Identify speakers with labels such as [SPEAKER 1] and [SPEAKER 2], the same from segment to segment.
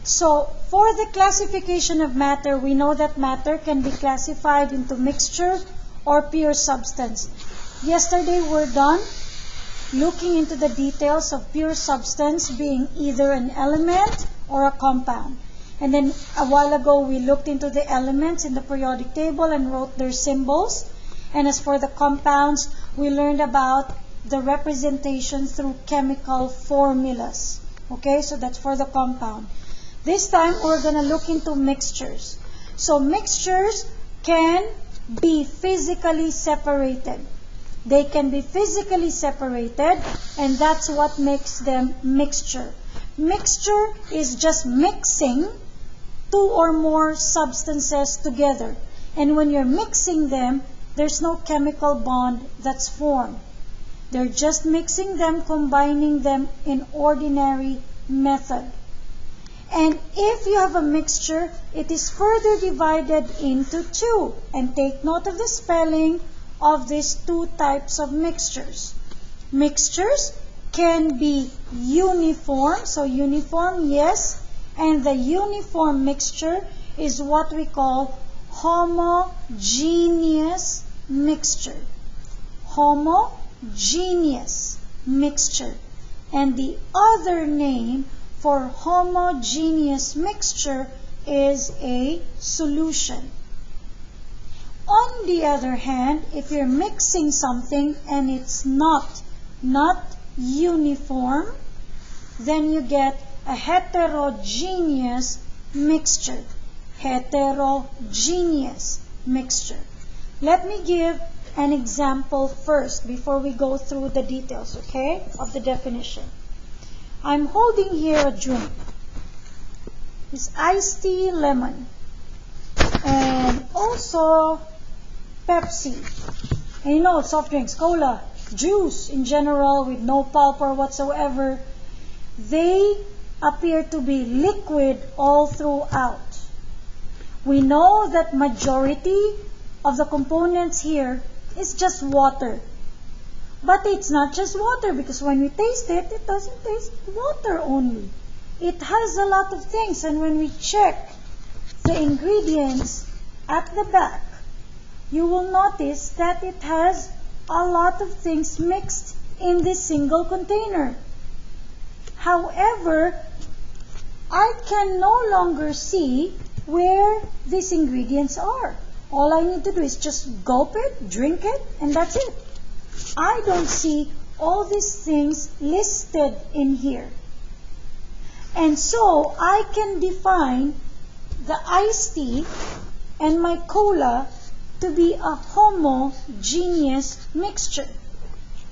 [SPEAKER 1] So, for the classification of matter, we know that matter can be classified into mixture or pure substance. Yesterday, we're done looking into the details of pure substance being either an element or a compound. And then a while ago, we looked into the elements in the periodic table and wrote their symbols. And as for the compounds, we learned about the representation through chemical formulas. Okay, so that's for the compound. This time, we're going to look into mixtures. So mixtures can be physically separated. They can be physically separated, and that's what makes them mixture. Mixture is just mixing two or more substances together. And when you're mixing them, there's no chemical bond that's formed. They're just mixing them, combining them in ordinary method. And if you have a mixture, it is further divided into two. And take note of the spelling of these two types of mixtures. Mixtures can be uniform. So uniform, yes. And the uniform mixture is what we call homogeneous mixture. Homogeneous mixture. And the other name for homogeneous mixture is a solution. On the other hand, if you're mixing something and it's not uniform, then you get a heterogeneous mixture. Heterogeneous mixture. Let me give an example first before we go through the details, okay, of the definition. I'm holding here a drink. It's iced tea lemon. And also Pepsi. And you know, soft drinks, cola, juice in general with no pulp or whatsoever, they appear to be liquid all throughout. We know that majority of the components here is just water. But it's not just water, because when we taste it, it doesn't taste water only. It has a lot of things, and when we check the ingredients at the back, you will notice that it has a lot of things mixed in this single container. However, I can no longer see where these ingredients are. All I need to do is just gulp it, drink it, and that's it. I don't see all these things listed in here. And so I can define the iced tea and my cola to be a homogeneous mixture.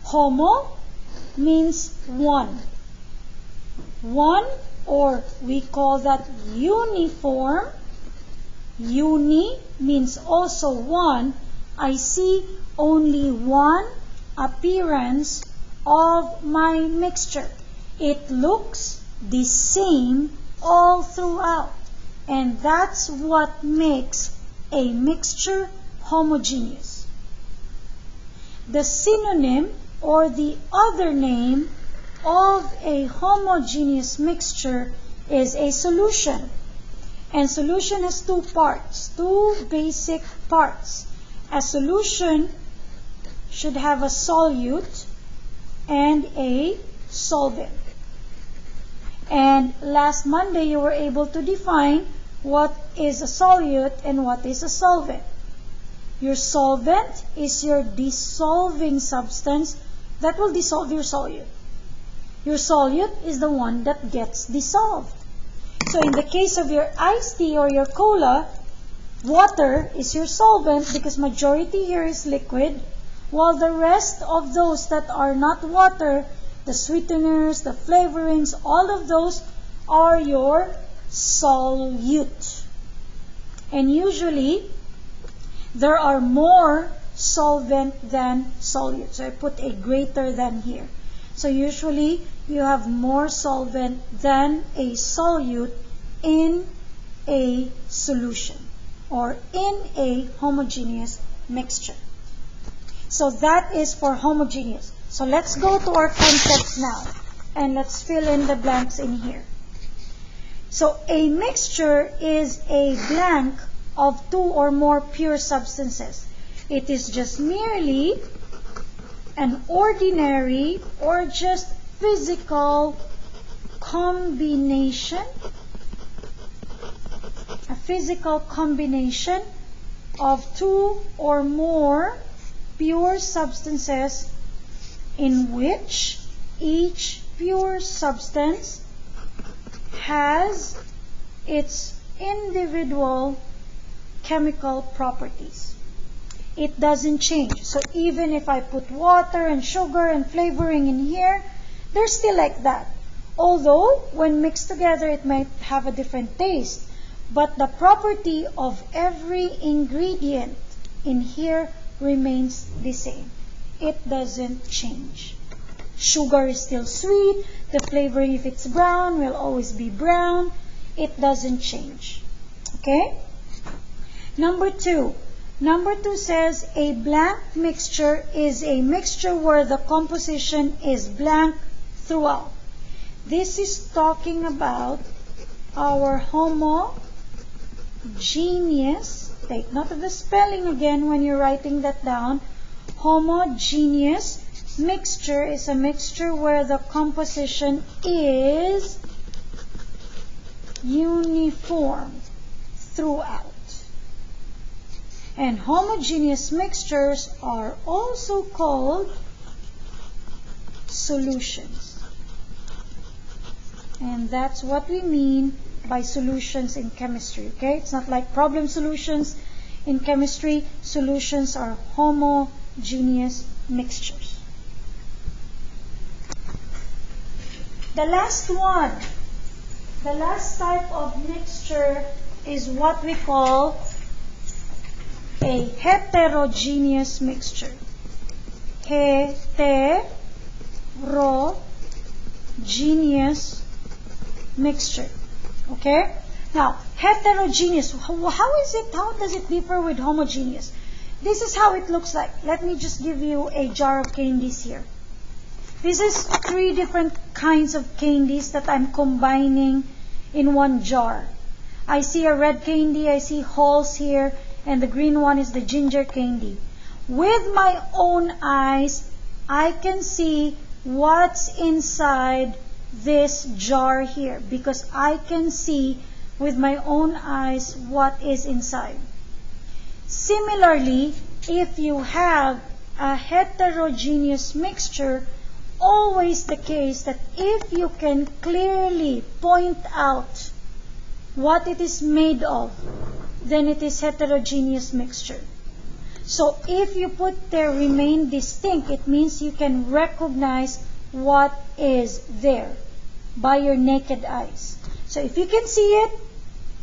[SPEAKER 1] Homo means one. One, or we call that uniform. Uni means also one. I see only one appearance of my mixture. It looks the same all throughout. And that's what makes a mixture homogeneous. The synonym or the other name of a homogeneous mixture is a solution. And solution has two parts, two basic parts. A solution should have a solute and a solvent. And last Monday you were able to define what is a solute and what is a solvent. Your solvent is your dissolving substance that will dissolve your solute. Your solute is the one that gets dissolved. So in the case of your iced tea or your cola, water is your solvent because majority here is liquid, while the rest of those that are not water, the sweeteners, the flavorings, all of those are your solute. And usually, there are more solvent than solute. So I put a greater than here. So usually, you have more solvent than a solute in a solution or in a homogeneous mixture. So that is for homogeneous. So let's go to our concepts now and let's fill in the blanks in here. So a mixture is a blank of two or more pure substances. It is just merely an ordinary or just physical combination, a physical combination of two or more pure substances in which each pure substance has its individual chemical properties. It doesn't change. So even if I put water and sugar and flavoring in here, they're still like that. Although when mixed together it might have a different taste, but the property of every ingredient in here remains the same. It doesn't change. Sugar is still sweet. The flavoring, if it's brown, will always be brown. It doesn't change. Okay? Number two. Number two says a blank mixture is a mixture where the composition is blank throughout. This is talking about our homogeneous. Take note of the spelling again when you're writing that down. Homogeneous mixture is a mixture where the composition is uniform throughout. And homogeneous mixtures are also called solutions. And that's what we mean by solutions in chemistry. Okay? It's not like problem solutions. In chemistry, solutions are homogeneous mixtures. The last one, the last type of mixture is what we call a heterogeneous mixture. Heterogeneous mixture. Okay? Now, heterogeneous, how is it? How does it differ with homogeneous? This is how it looks like. Let me just give you a jar of candies here. This is 3 different kinds of candies that I'm combining in one jar. I see a red candy, I see holes here, and the green one is the ginger candy. With my own eyes, I can see what's inside this jar here because I can see with my own eyes what is inside. Similarly, if you have a heterogeneous mixture, always the case that if you can clearly point out what it is made of, then it is heterogeneous mixture. So if you put there remain distinct, it means you can recognize what is there by your naked eyes. So if you can see it,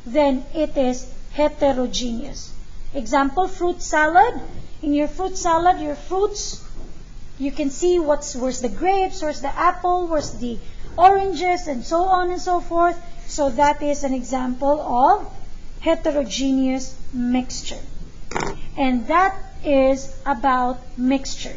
[SPEAKER 1] then it is heterogeneous. Example, fruit salad. In your fruit salad, your fruits, you can see where's the grapes, where's the apple, where's the oranges, and so on and so forth. So that is an example of heterogeneous mixture. And that is about mixture.